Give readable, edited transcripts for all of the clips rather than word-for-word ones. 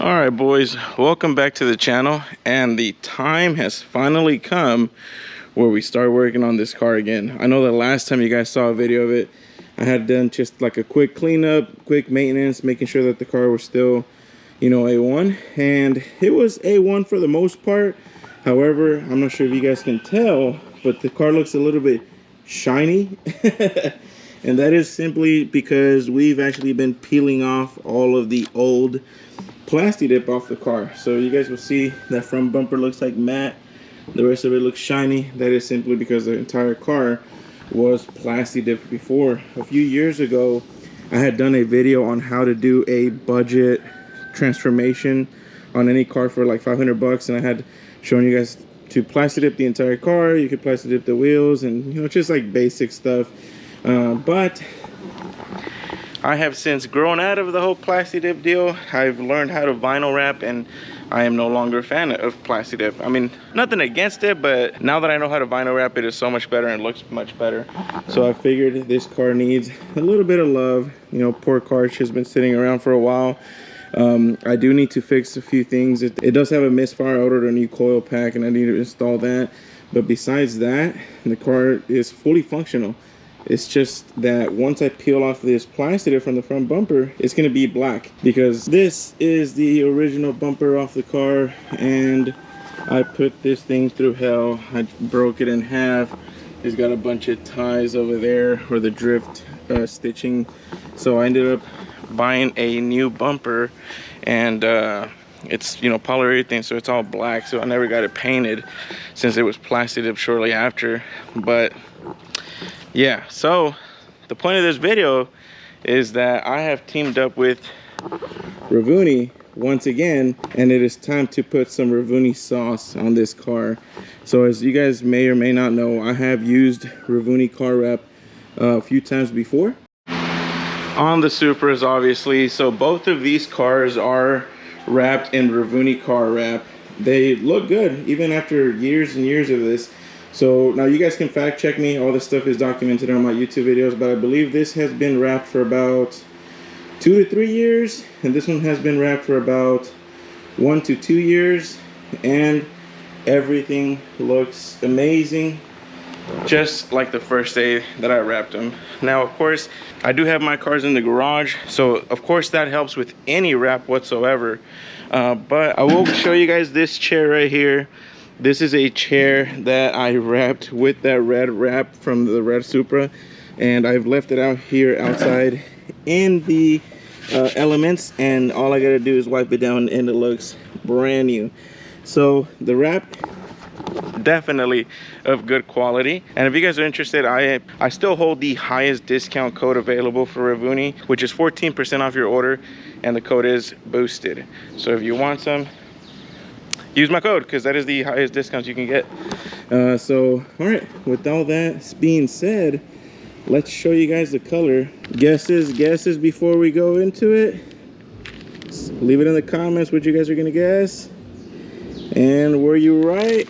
All right, boys, welcome back to the channel, and the time has finally come where we start working on this car again. I know the last time you guys saw a video of it, I had done just like a quick cleanup, quick maintenance, making sure that the car was still, you know, A1, and it was A1 for the most part. However, I'm not sure if you guys can tell, but the car looks a little bit shiny. And that is simply because we've actually been peeling off all of the old plastic dip off the car. So you guys will see that front bumper looks like matte, the rest of it looks shiny. That is simply because the entire car was plastic dipped before. A few years ago, I had done a video on how to do a budget transformation on any car for like 500 bucks, and I had shown you guys to plastic dip the entire car. You could plastic dip the wheels, and you know, just like basic stuff. But I have since grown out of the whole plastic dip deal. I've learned how to vinyl wrap, and I am no longer a fan of plastic dip. I mean, nothing against it, but now that I know how to vinyl wrap, it is so much better and looks much better. So I figured this car needs a little bit of love. You know, poor car has been sitting around for a while. I do need to fix a few things. It does have a misfire. I ordered a new coil pack and I need to install that. But besides that, the car is fully functional. It's just that once I peel off this plastic from the front bumper, it's going to be black, because this is the original bumper off the car, and I put this thing through hell. I broke it in half. It's got a bunch of ties over there where the drift stitching. So I ended up buying a new bumper, and it's, you know, polyurethane, so it's all black. So I never got it painted since it was plastic dip shortly after. But yeah, so the point of this video is that I have teamed up with Ravoony once again, and it is time to put some Ravoony sauce on this car. So as you guys may or may not know, I have used Ravoony car wrap a few times before on the Supras, obviously. So both of these cars are wrapped in Ravoony car wrap. They look good even after years and years of this. So now you guys can fact check me. All this stuff is documented on my YouTube videos, but I believe this has been wrapped for about 2 to 3 years, and this one has been wrapped for about 1 to 2 years, and everything looks amazing, just like the first day that I wrapped them. Now, of course, I do have my cars in the garage, so of course that helps with any wrap whatsoever. But I will show you guys this chair right here. This is a chair that I wrapped with that red wrap from the red Supra, and I've left it out here outside in the elements, and all I gotta do is wipe it down and it looks brand new. So the wrap, definitely of good quality. And if you guys are interested, I still hold the highest discount code available for Ravoony, which is 14% off your order, and the code is boosted. So if you want some, use my code, because that is the highest discount you can get. So all right, with all that being said, let's show you guys the color. Guesses before we go into it. Leave it in the comments what you guys are gonna guess. And were you right?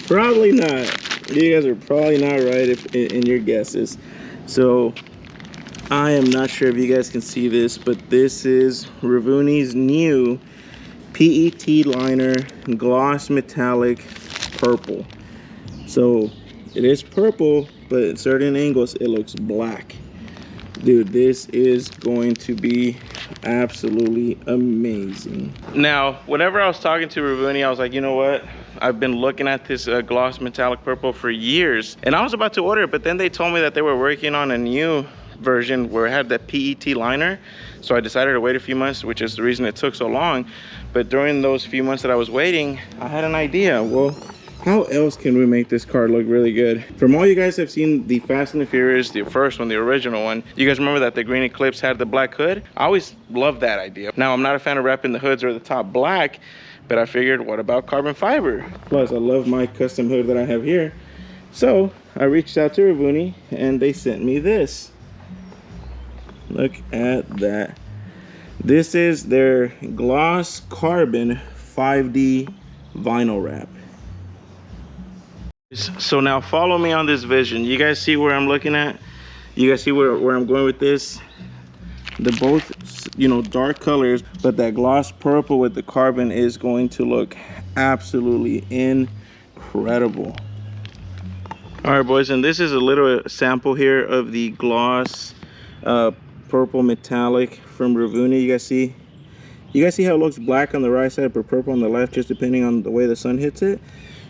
Probably not. You guys are probably not right in your guesses. So I am not sure if you guys can see this, but this is Ravoony's new PET liner gloss metallic purple. So it is purple, but at certain angles it looks black. Dude, this is going to be absolutely amazing. Now, whenever I was talking to Ravoony, I was like, you know what? I've been looking at this gloss metallic purple for years, and I was about to order it, but then they told me that they were working on a new version where it had that PET liner. So I decided to wait a few months, which is the reason it took so long. But during those few months that I was waiting, I had an idea. Well, how else can we make this car look really good? From all you guys have seen the Fast and the Furious, the first one, the original one, you guys remember that the green Eclipse had the black hood? I always loved that idea. Now, I'm not a fan of wrapping the hoods or the top black, but I figured, what about carbon fiber? Plus, I love my custom hood that I have here. So I reached out to Ravoony, and they sent me this. Look at that. This is their gloss carbon 5D vinyl wrap. So now follow me on this vision. You guys see where I'm looking at? You guys see where I'm going with this? They're both, you know, dark colors, but that gloss purple with the carbon is going to look absolutely incredible. All right, boys, and this is a little sample here of the gloss purple metallic from Ravoony. You guys see how it looks black on the right side but purple on the left, just depending on the way the sun hits it?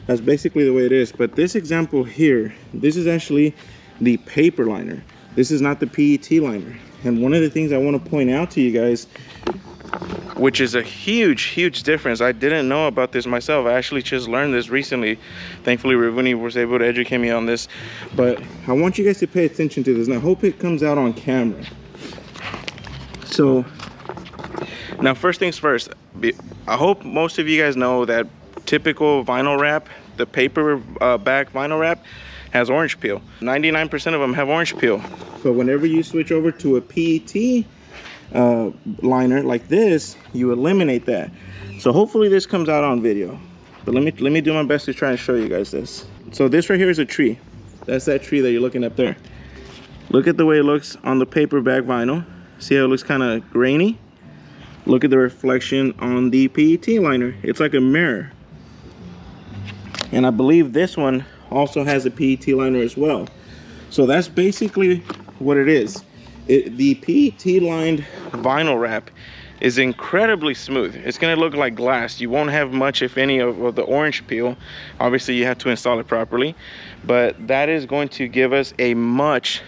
That's basically the way it is. But this example here, this is actually the paper liner. This is not the PET liner. And one of the things I want to point out to you guys, which is a huge difference. I didn't know about this myself. I actually just learned this recently. Thankfully, Ravoony was able to educate me on this. But I want you guys to pay attention to this, and I hope it comes out on camera. So, now first things first, I hope most of you guys know that typical vinyl wrap, the paper back vinyl wrap, has orange peel. 99% of them have orange peel. But whenever you switch over to a PET liner like this, you eliminate that. So hopefully this comes out on video. But let me do my best to try and show you guys this. So this right here is a tree. That's that tree that you're looking up there. Look at the way it looks on the paper back vinyl. See how it looks kind of grainy? Look at the reflection on the PET liner. It's like a mirror. And I believe this one also has a PET liner as well. So that's basically what it is. The PET lined vinyl wrap is incredibly smooth. It's gonna look like glass. You won't have much, if any, of the orange peel. Obviously you have to install it properly, but that is going to give us a much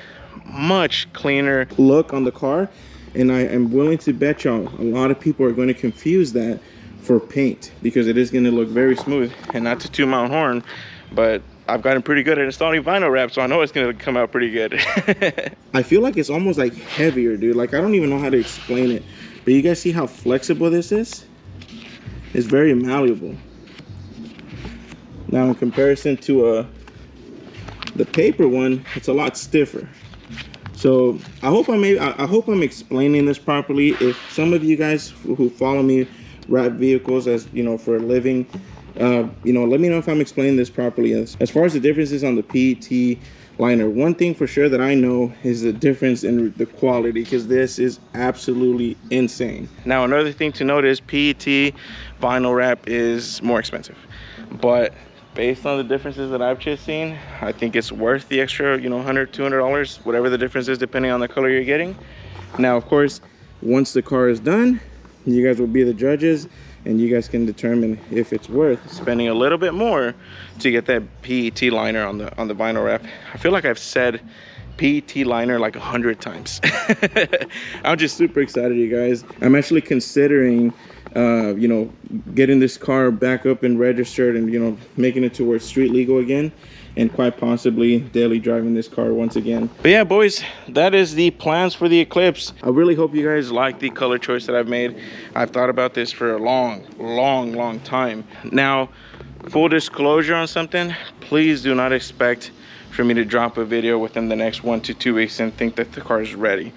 cleaner look on the car. And I am willing to bet y'all a lot of people are going to confuse that for paint, because it is going to look very smooth. And not to toot my own horn, but I've gotten pretty good at installing vinyl wrap, so I know it's going to come out pretty good. I feel like it's almost like heavier, dude. Like, I don't even know how to explain it. But you guys see how flexible this is? It's very malleable. Now in comparison to the paper one, it's a lot stiffer. So I hope I'm explaining this properly. If some of you guys who follow me wrap vehicles, as you know, for a living, you know, let me know if I'm explaining this properly. As far as the differences on the PET liner, one thing for sure that I know is the difference in the quality, because this is absolutely insane. Now another thing to note is PET vinyl wrap is more expensive, but based on the differences that I've just seen, I think it's worth the extra, you know, $100, $200, whatever the difference is, depending on the color you're getting. Now, of course, once the car is done, you guys will be the judges, and you guys can determine if it's worth spending a little bit more to get that PET liner on the vinyl wrap. I feel like I've said PET liner like 100 times. I'm just super excited, you guys. I'm actually considering you know, getting this car back up and registered, and you know, making it to where it's street legal again, and quite possibly daily driving this car once again. But yeah, boys, that is the plans for the Eclipse. I really hope you guys like the color choice that I've made. I've thought about this for a long time. Now, full disclosure on something, please do not expect for me to drop a video within the next 1 to 2 weeks and think that the car is ready.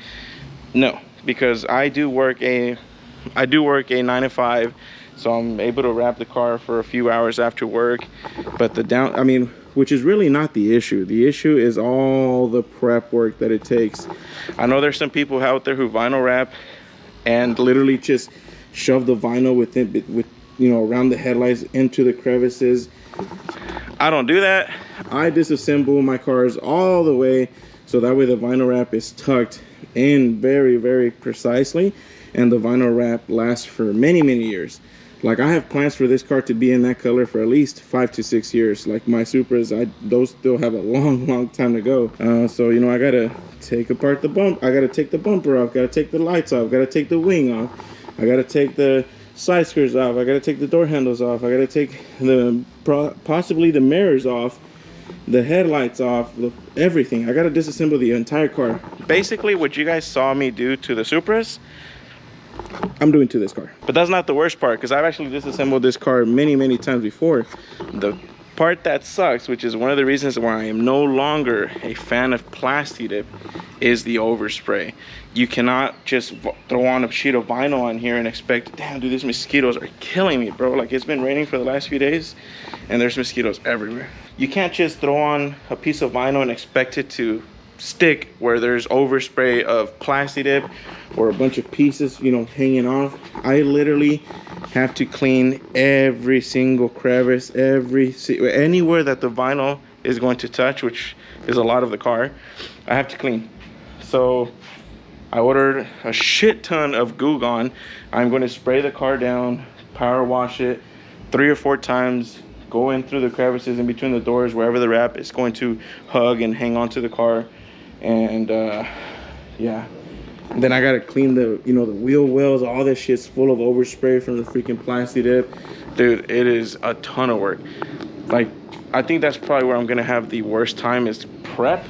No, because I do work a 9 to 5, so I'm able to wrap the car for a few hours after work. But which is really not the issue. The issue is all the prep work that it takes. I know there's some people out there who vinyl wrap and literally just shove the vinyl with you know, around the headlights into the crevices. I don't do that. I disassemble my cars all the way, so that way the vinyl wrap is tucked in very precisely, and the vinyl wrap lasts for many years. Like, I have plans for this car to be in that color for at least 5 to 6 years. Like my Supras, those still have a long time to go. So you know, I gotta take apart the bump. I gotta take the bumper off. Gotta take the lights off. Gotta take the wing off. I gotta take the side skirts off. I gotta take the door handles off. I gotta take possibly the mirrors off, the headlights off, everything. I gotta disassemble the entire car. Basically, what you guys saw me do to the Supras, I'm doing to this car. But that's not the worst part, because I've actually disassembled this car many times before. The part that sucks, which is one of the reasons why I am no longer a fan of Plasti Dip, is the overspray. You cannot just throw on a sheet of vinyl on here and expect, damn dude, these mosquitoes are killing me, bro. Like, it's been raining for the last few days and there's mosquitoes everywhere. You can't just throw on a piece of vinyl and expect it to stick where there's overspray of plastic dip or a bunch of pieces, you know, hanging off, I literally have to clean every single crevice, anywhere that the vinyl is going to touch, which is a lot of the car, I have to clean. So I ordered a shit ton of Goo Gone. I'm going to spray the car down, power wash it 3 or 4 times, go in through the crevices in between the doors, wherever the wrap is going to hug and hang onto the car. And yeah, and then I gotta clean the, you know, the wheel wells. All this shit's full of overspray from the freaking plastic dip. Dude, it is a ton of work. Like, I think that's probably where I'm gonna have the worst time, is prep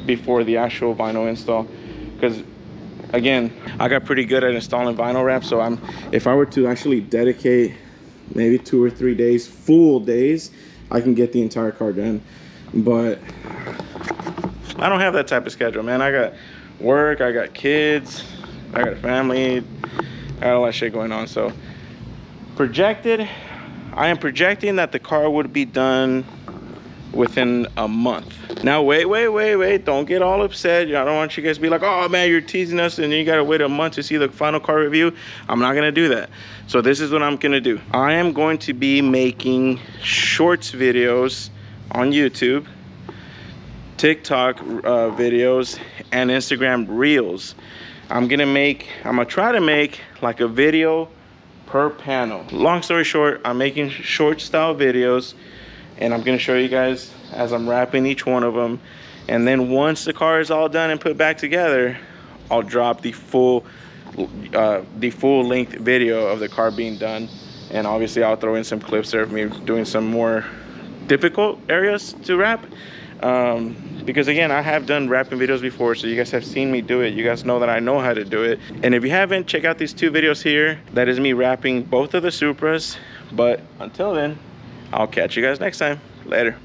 before the actual vinyl install. Because again, I got pretty good at installing vinyl wrap, so if I were to actually dedicate maybe 2 or 3 days, full days, I can get the entire car done. But I don't have that type of schedule, man. I got work, I got kids, I got a family, I got all that shit going on. So I am projecting that the car would be done within a month. Now wait, don't get all upset. I don't want you guys to be like, oh man, you're teasing us and you gotta wait a month to see the final car review. I'm not gonna do that. So this is what I'm gonna do. I am going to be making shorts videos on YouTube, TikTok videos, and Instagram reels. I'm gonna try to make like a video per panel. Long story short, I'm making short style videos, and I'm gonna show you guys as I'm wrapping each one of them. And then once the car is all done and put back together, I'll drop the full length video of the car being done. And obviously I'll throw in some clips there of me doing some more difficult areas to wrap. Because again, I have done wrapping videos before, so you guys have seen me do it. You guys know that I know how to do it. And if you haven't, check out these 2 videos here. That is me wrapping both of the Supras. But until then, I'll catch you guys next time. Later.